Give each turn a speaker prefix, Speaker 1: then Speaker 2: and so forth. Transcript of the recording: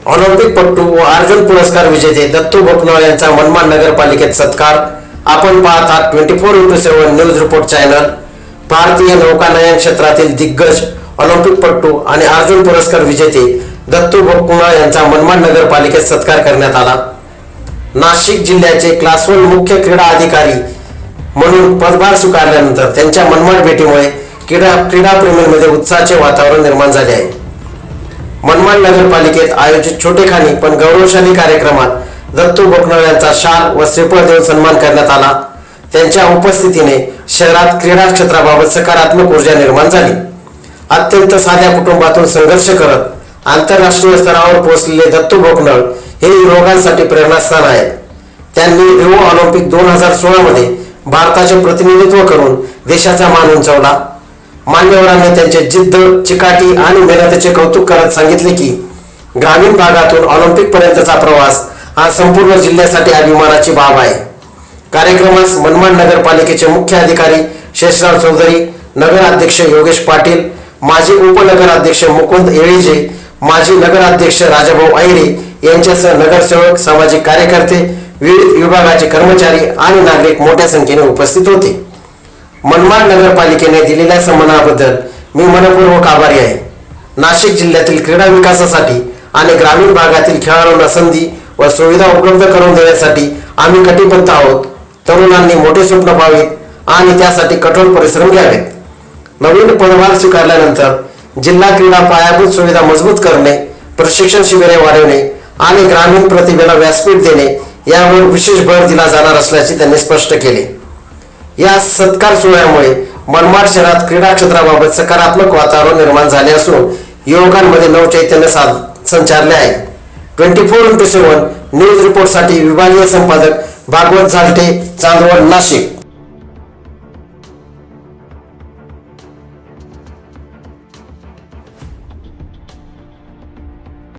Speaker 1: ऑलिम्पिकपटू व अर्जुन पुरस्कार विजेते दत्तू भोकनळ यांचा मनमाड नगरपालिकेत सत्कार। आपण पाहत आहात 24x7 न्यूज रिपोर्ट चॅनल। भारतीय नौकानयन क्षेत्रातील दिग्गज ऑलिम्पिकपटू आणि अर्जुन पुरस्कार विजेते दत्तू भोकनळ यांचा मनमाड नगरपालिकेत सत्कार करण्यात आला। नाशिक जिल्ह्याचे क्लास 1 मुख्य क्रीडा अधिकारी म्हणून पदभार स्वीकारल्यानंतर त्यांच्या मनमाड भेटीमुळे क्रीडाप्रेमींमध्ये उत्साहाचे वातावरण निर्माण झाले आहे। मनमाड नगरपालिकेत आयोजित छोटेखानी पण गौरवशाली कार्यक्रमात दत्तू भोकनळ यांचा शाल व श्रीफळ देऊन सन्मान करण्यात आला। त्यांच्या उपस्थितीने शहरात क्रीडा क्षेत्राबाबत सकारात्मक ऊर्जा निर्माण झाली। अत्यंत साध्या कुटुंबातून संघर्ष करत आंतरराष्ट्रीय स्तरावर पोहोचलेले दत्तू भोकनळ हे युवकांसाठी प्रेरणास्थान आहेत। त्यांनी रिओ ऑलिम्पिक 2016 मध्ये भारताचे प्रतिनिधित्व करून देशाचा मान उंचावला। मान्यवरांनी त्यांचे जिद्द, चिकाटी आणि मेहनतीचे कौतुक करत सांगितले की ग्रामीण भागातून ऑलिम्पिक पर्यंतचा प्रवास हा संपूर्ण जिल्ह्यासाठी अभिमानाची बाब आहे। कार्यक्रमास मनमाड नगरपालिकेचे मुख्य अधिकारी शेषराव चौधरी, नगराध्यक्ष योगेश पाटील, माजी उपनगराध्यक्ष मुकुंद येळीजे, माजी नगराध्यक्ष राजाभाऊ ऐरे यांच्यासह नगरसेवक, सामाजिक कार्यकर्ते, विविध विभागाचे कर्मचारी आणि नागरिक मोठ्या संख्येने उपस्थित होते। मनमाड नगरपालिकेने दिलेल्या सन्मानाबद्दल मी मनपूर्वक आभारी आहे। नाशिक जिल्ह्यातील क्रीडा विकासासाठी आणि ग्रामीण भागातील खेळाडूंना संधी व सुविधा उपलब्ध करून देण्यासाठी आम्ही कटिबद्ध आहोत। तरुणांनी मोठे स्वप्न पाहावीत आणि त्यासाठी कठोर परिश्रम घ्यावेत। नवीन पदभार स्वीकारल्यानंतर जिल्हा क्रीडा पायाभूत सुविधा मजबूत करणे, प्रशिक्षण शिबिरे वाढवणे आणि ग्रामीण प्रतिभेला व्यासपीठ देणे यावर विशेष भर दिला जाणार असल्याचे त्यांनी स्पष्ट केले। या सत्कार सोहळ्यामुळे मनमाड शहरात क्रीडा क्षेत्राबाबत सकारात्मक वातावरण निर्माण झाले असून युवकांमध्ये नवचैतन्य संचारले आहे। 24x7 न्यूज रिपोर्टसाठी विभागीय संपादक भागवत झालटे, चांदवड, नाशिक।